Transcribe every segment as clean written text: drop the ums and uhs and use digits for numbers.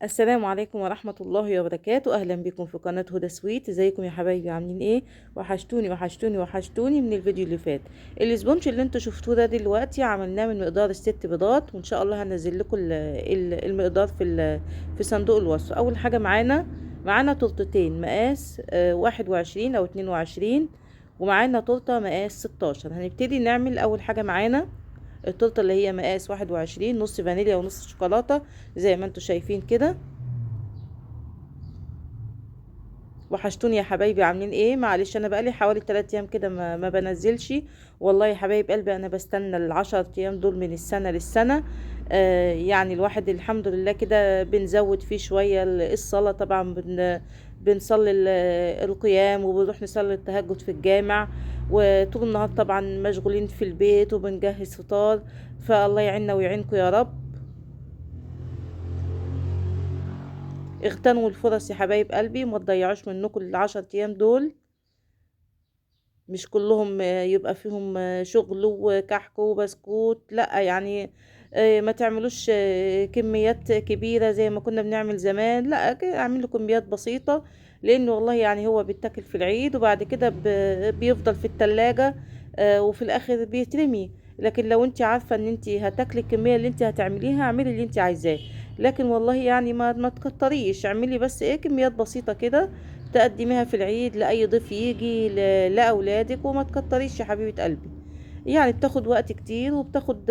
السلام عليكم ورحمة الله وبركاته. أهلا بكم في قناة هدى سويت. ازيكم يا حبايبي؟ عاملين ايه؟ وحشتوني وحشتوني وحشتوني من الفيديو اللي فات. الاسبونج اللي انتوا شفتوه ده دلوقتي عملناه من مقدار الست بيضات، وان شاء الله هنزل لكم المقدار في صندوق الوصف. اول حاجة معانا تورتتين مقاس 21 او 22، ومعانا تورتة مقاس 16. هنبتدي نعمل اول حاجة. معانا التورته اللي هي مقاس 21، نص فانيليا ونص شوكولاته زي ما انتوا شايفين كده. وحشتوني يا حبايبي، عاملين ايه؟ معلش انا بقالي حوالي 3 ايام كده ما بنزلش. والله يا حبايب قلبي انا بستنى ال10 ايام دول من السنه للسنه. يعني الواحد الحمد لله كده بنزود فيه شويه الصلاه. طبعا بنصلي القيام، وبنروح نصلي التهجد في الجامع، وطول النهار طبعا مشغولين في البيت وبنجهز فطار. فالله يعيننا ويعينكم يا رب. اغتنموا الفرص يا حبايب قلبي، وما تضيعوش منكم ال10 ايام دول. مش كلهم يبقى فيهم شغل وكحك وبسكوت، لا يعني. ما تعملوش كميات كبيرة زي ما كنا بنعمل زمان، لا اعملوا كميات بسيطة. لانه والله يعني هو بيتاكل في العيد، وبعد كده بيفضل في التلاجة، وفي الاخر بيترمي. لكن لو انت عارفة ان انت هتاكلي الكمية اللي انت هتعمليها، اعملي اللي انت عايزاه. لكن والله يعني ما تكتريش، اعملي بس ايه كميات بسيطة كده تقدميها في العيد لأي ضيف يجي لأولادك. وما تكتريش يا حبيبة قلبي، يعني بتاخد وقت كتير، وبتاخد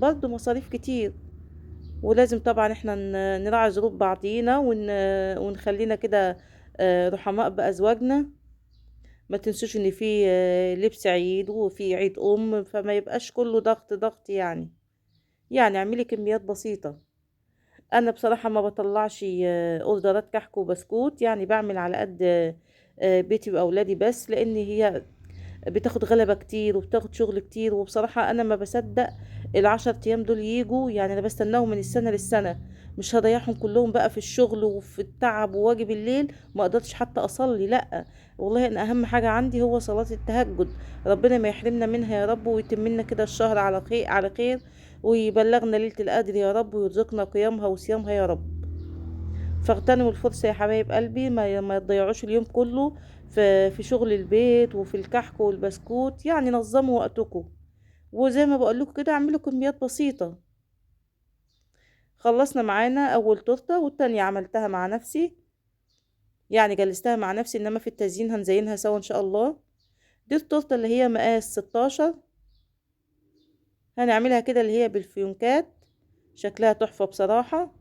برضو مصاريف كتير. ولازم طبعا احنا نراعي ظروف بعضينا ونخلينا كده رحماء بأزواجنا. ما تنسوش ان في لبس عيد وفي عيد فما يبقاش كله ضغط ضغط يعني اعملي كميات بسيطة. انا بصراحة ما بطلعش اوردرات كحك وبسكوت، يعني بعمل على قد بيتي واولادي بس، لان هي بتاخد غلبة كتير وبتاخد شغل كتير. وبصراحة انا ما بصدق ال10 ايام دول يجوا، يعني انا بستناهم من السنة للسنة. مش هضيعهم كلهم بقى في الشغل وفي التعب وواجب الليل، ما قدرتش حتى اصلي. لا والله انا اهم حاجة عندي هو صلاة التهجد. ربنا ما يحرمنا منها يا رب، ويتم لنا كده الشهر على خير على خير، ويبلغنا ليلة القدر يا رب، ويرزقنا قيامها وصيامها يا رب. فاغتنموا الفرصة يا حبايب قلبي، ما تضيعوش اليوم كله في شغل البيت وفي الكحك والبسكوت. يعني نظموا وقتكم، وزي ما بقول لكم كده اعملوا كميات بسيطة. خلصنا معانا اول تورتة، والتانية عملتها مع نفسي، يعني جلستها مع نفسي، انما في التزيين هنزينها سوا ان شاء الله. دي التورتة اللي هي مقاس 16، هنعملها كده اللي هي بالفيونكات. شكلها تحفة بصراحة.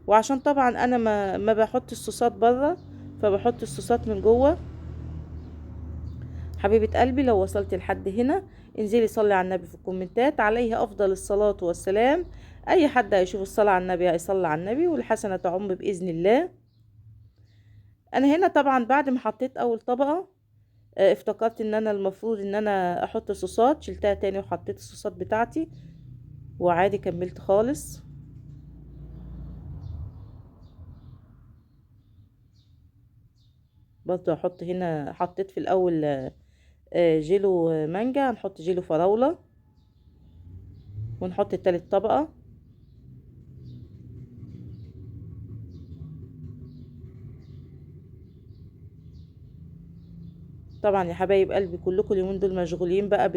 وعشان طبعا انا ما بحط الصوصات بره، فبحط الصوصات من جوه. حبيبة قلبي لو وصلت لحد هنا، انزلي صلي على النبي في الكومنتات، عليه افضل الصلاة والسلام. اي حد هيشوف الصلاة على النبي هيصلي على النبي، والحسنة تعم بإذن الله. انا هنا طبعا بعد ما حطيت اول طبقة، افتكرت ان انا المفروض ان انا احط صوصات، شلتها تاني وحطيت الصوصات بتاعتي، وعادي كملت خالص. برضه هحط هنا، حطيت في الاول جيلو مانجا، هنحط جيلو فراولة، ونحط التالت طبقة. طبعا يا حبايب قلبي كلكم اليومين دول مشغولين بقى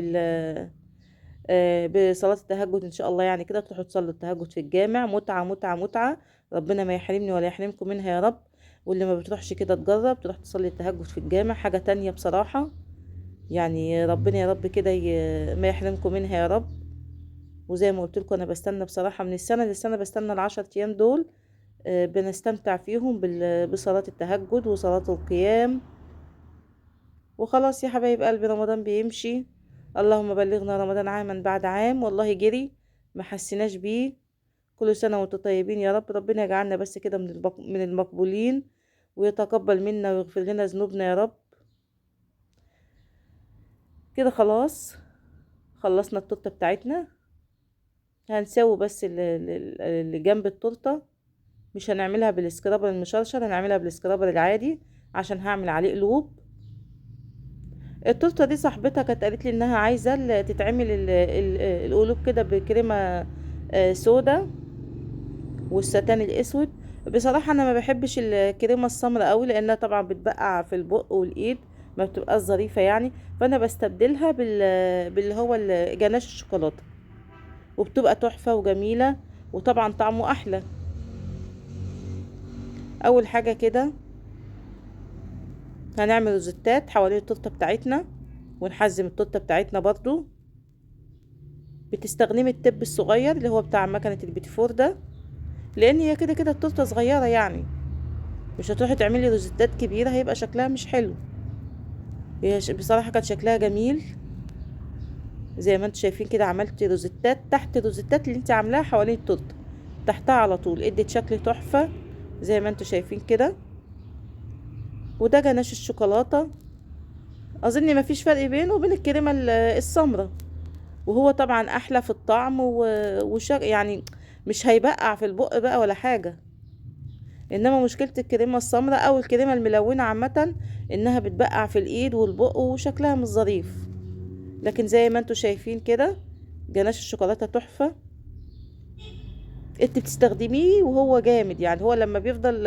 بصلاة التهجد ان شاء الله، يعني كده تروحوا تصلوا التهجد في الجامع. متعة متعة متعة، ربنا ما يحرمني ولا يحرمكم منها يا رب. واللي ما بتروحش كده تجرب تروح تصلي التهجد في الجامع، حاجة تانية بصراحة. يعني ربنا يا رب كده ما يحرمكم منها يا رب. وزي ما قلت لكم انا بستنى بصراحة من السنة للسنة، بستنى ال10 ايام دول. بنستمتع فيهم بصلاة التهجد وصلاة القيام. وخلاص يا حبايب قلبي رمضان بيمشي. اللهم بلغنا رمضان عاما بعد عام، والله جري ما حسيناش بيه. كل سنة وانتم طيبين يا رب. ربنا يجعلنا بس كده من المقبولين، ويتقبل منا ويغفر لنا ذنوبنا يا رب. كده خلاص خلصنا التورته بتاعتنا. هنسوي بس اللي جنب التورته. مش هنعملها بالسكرابر المشرشر، هنعملها بالسكرابر العادي، عشان هعمل عليه قلوب. التورته دي صاحبتها كانت قالت لي انها عايزه تتعمل القلوب كده بكريمه سودا، والستان الاسود. بصراحه انا ما بحبش الكريمه السمراء قوي، لانها طبعا بتبقع في البق والايد، ما بتبقاش ظريفه يعني. فانا بستبدلها باللي هو جناش الشوكولاته، وبتبقى تحفه وجميله، وطبعا طعمه احلى. اول حاجه كده هنعمل روزيتات حوالين التورته بتاعتنا، ونحزم التورته بتاعتنا برضو. بتستخدمي التب الصغير اللي هو بتاع مكنه البيتي فور ده، لان هي كده كده التورته صغيره يعني، مش هتروحي تعملي روزيتات كبيره هيبقى شكلها مش حلو. هي بصراحه كان شكلها جميل، زي ما انتم شايفين كده. عملت روزيتات تحت الروزيتات اللي انت عاملاها حوالين التورته، تحتها على طول ادت شكل تحفه زي ما انتم شايفين كده. وده جناش الشوكولاته، اظن مفيش فرق بينه وبين الكريمه السمراء، وهو طبعا احلى في الطعم يعني مش هيبقع في البق بقى ولا حاجه. انما مشكله الكريمه السمراء او الكريمه الملونه عامه انها بتبقع في الايد والبق وشكلها مش ظريف. لكن زي ما انتم شايفين كده جناش الشوكولاته تحفه. انت بتستخدميه وهو جامد يعني، هو لما بيفضل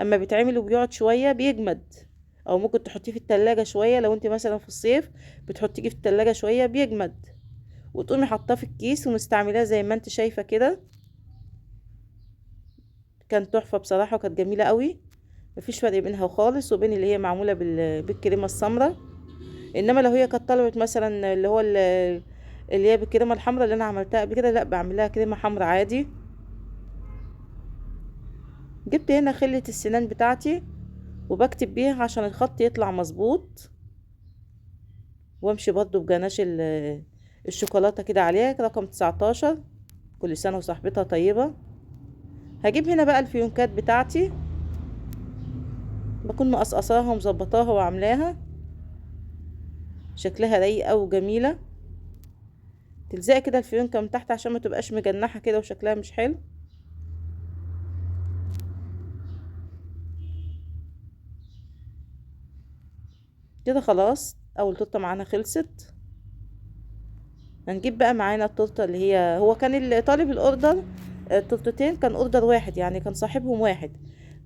اما بيتعمل وبيقعد شويه بيجمد. او ممكن تحطيه في التلاجة شويه، لو انت مثلا في الصيف بتحطيه في التلاجة شويه بيجمد، وتقومي حاطاه في الكيس ومستعملاه زي ما انت شايفه كده. كان تحفه بصراحه وكانت جميله قوي. مفيش فرق بينها خالص وبين اللي هي معموله بالكريمه السمراء. انما لو هي كانت طلبت مثلا اللي هو اللي هي بالكريمه الحمراء اللي انا عملتها قبل كده، لا بعملها كريمه حمراء عادي. جبت هنا خله السنان بتاعتي وبكتب بيها عشان الخط يطلع مظبوط، وامشي برضو بجناش الشوكولاته كده عليها رقم 19. كل سنه وصاحبتها طيبه. هجيب هنا بقى الفيونكات بتاعتي، بكون مقصقصاها ومظبطاها وعاملاها شكلها رايقه وجميله. تلزقي كده الفيونكه من تحت عشان ما تبقاش مجنحه كده وشكلها مش حلو. كده خلاص اول تورته معانا خلصت. هنجيب بقى معانا التورته اللي هي هو كان طالب الاوردر تورتتين، كان اوردر واحد يعني، كان صاحبهم واحد،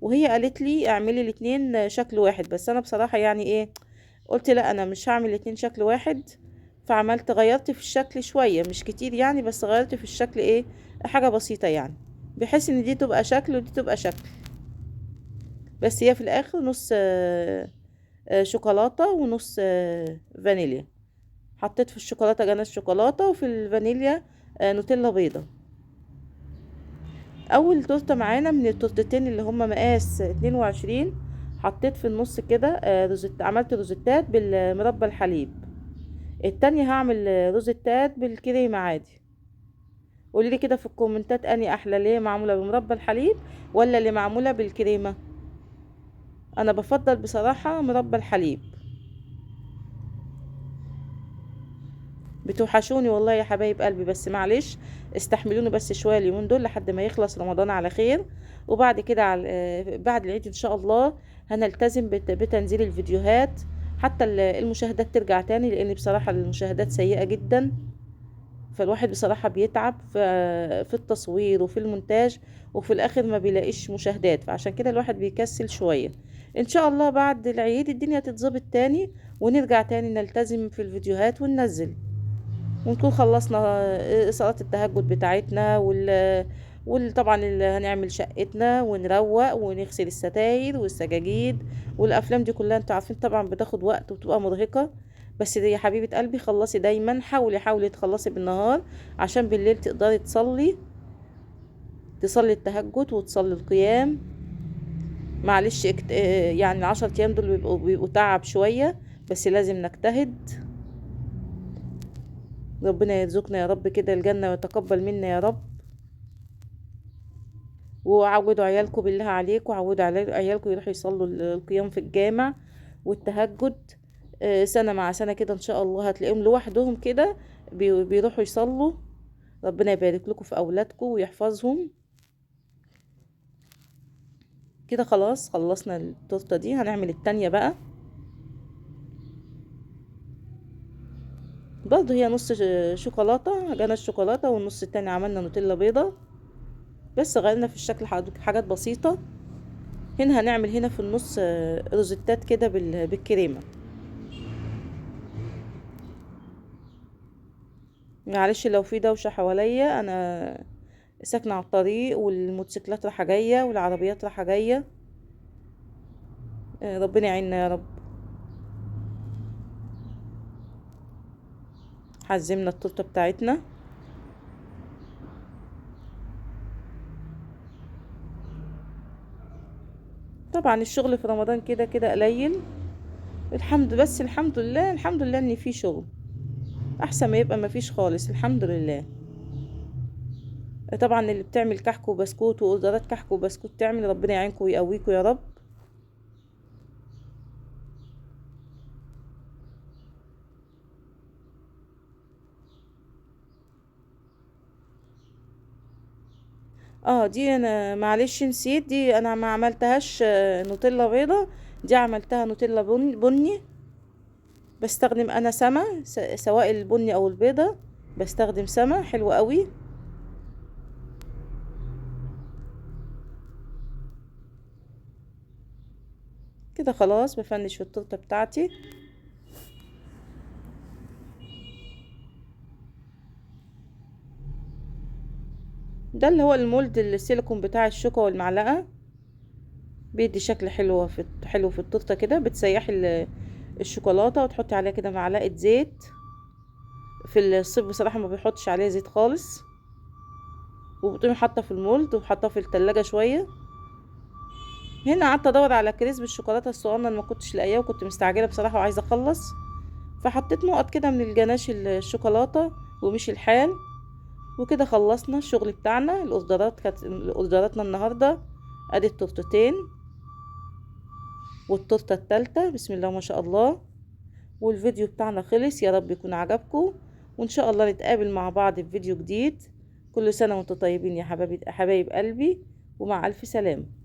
وهي قالت لي اعملي الاتنين شكل واحد. بس انا بصراحه يعني ايه، قلت لا انا مش هعمل الاتنين شكل واحد. فعملت غيرت في الشكل شويه، مش كتير يعني، بس غيرت في الشكل ايه، حاجه بسيطه يعني، بحيث ان دي تبقى شكل ودي تبقى شكل. بس هي في الاخر نص شوكولاته ونص فانيليا. حطيت في الشوكولاته جناش شوكولاته، وفي الفانيليا نوتيلا بيضه. اول تورته معانا من التورتتين اللي هما مقاس 22، حطيت في النص كده عملت روزيتات بالمربى الحليب. التانية هعمل روزيتات بالكريمة عادي. قوليلي كده في الكومنتات اني احلى، اللي هي معمولة بمربى الحليب ولا اللي معمولة بالكريمة. انا بفضل بصراحة مربى الحليب. بتوحشوني والله يا حبايب قلبي، بس معلش استحملوني بس شوية اليومين دول لحد ما يخلص رمضان على خير. وبعد كده على بعد العيد ان شاء الله هنلتزم بتنزيل الفيديوهات، حتى المشاهدات ترجع تاني، لان بصراحة المشاهدات سيئة جدا. فالواحد بصراحة بيتعب في التصوير وفي المونتاج، وفي الاخر ما بيلاقيش مشاهدات، فعشان كده الواحد بيكسل شوية. ان شاء الله بعد العيد الدنيا تتظبط تاني، ونرجع تاني نلتزم في الفيديوهات وننزل، ونكون خلصنا صلاة التهجد بتاعتنا طبعا اللي هنعمل شقتنا ونروق ونغسل الستاير والسجاجيد. والافلام دي كلها انتوا عارفين طبعا بتاخد وقت وبتبقى مرهقة. بس دي يا حبيبة قلبي خلصي دايما، حاولي تخلصي بالنهار عشان بالليل تقدري تصلي التهجد وتصلي القيام. معلش يعني العشر ايام دول بيبقوا تعب شوية، بس لازم نجتهد. ربنا يرزقنا يا رب كده الجنة ويتقبل منا يا رب. وعودوا عيالكم بالله عليكم، عودوا عيالكم يروحوا يصلوا القيام في الجامع والتهجد. سنة مع سنة كده ان شاء الله هتلاقيهم لوحدهم كده بيروحوا يصلوا. ربنا يبارك لكم في اولادكم ويحفظهم. كده خلاص خلصنا التورته دي، هنعمل التانية بقى. برضه هي نص شوكولاته جانا الشوكولاته، والنص التاني عملنا نوتيلا بيضه. بس غيرنا في الشكل حاجات بسيطة. هنا هنعمل هنا في النص روزيتات كده بالكريمة. معلش لو في دوشة حواليا، انا ساكنة على الطريق والموتوسيكلات رايحة جاية والعربيات رايحة جاية. ربنا يعيننا يا رب. حزمنا التورتة بتاعتنا. طبعا الشغل في رمضان كده كده قليل. بس الحمد لله، الحمد لله ان في شغل، احسن ما يبقى ما فيش خالص. الحمد لله. طبعا اللي بتعمل كحك وبسكوت واوردرات كحك وبسكوت تعمل، ربنا يعينكم ويقويكم يا رب. دي انا معلش نسيت، دي انا ما عملتهاش نوتيلا بيضة. دي عملتها نوتيلا بني. بستخدم انا سما، سواء البني او البيضة، بستخدم سما حلوة قوي. كده خلاص بفنش في التورته بتاعتي. ده اللي هو المولد السيليكون بتاع الشوكة والمعلقة، بيدي شكل حلو في التورته كده. بتسيحي الشوكولاته وتحطي عليها كده معلقه زيت. في الصيف بصراحه ما بيحطش عليها زيت خالص. وبتقومي حاطه في المولد وحاطاه في التلاجة شويه. هنا قعدت ادور على كريسب الشوكولاته الصغنن، ما كنتش لاقياه وكنت مستعجله بصراحه وعايزه اخلص. فحطيت نقط كده من الجناش الشوكولاته ومشي الحال. وكده خلصنا الشغل بتاعنا. اوردراتنا النهارده ادي التورتتين والتورته التالتة، بسم الله ما شاء الله. والفيديو بتاعنا خلص، يا رب يكون عجبكم. وان شاء الله نتقابل مع بعض في فيديو جديد. كل سنة وانتم طيبين يا حبايب قلبي، ومع الف سلامة.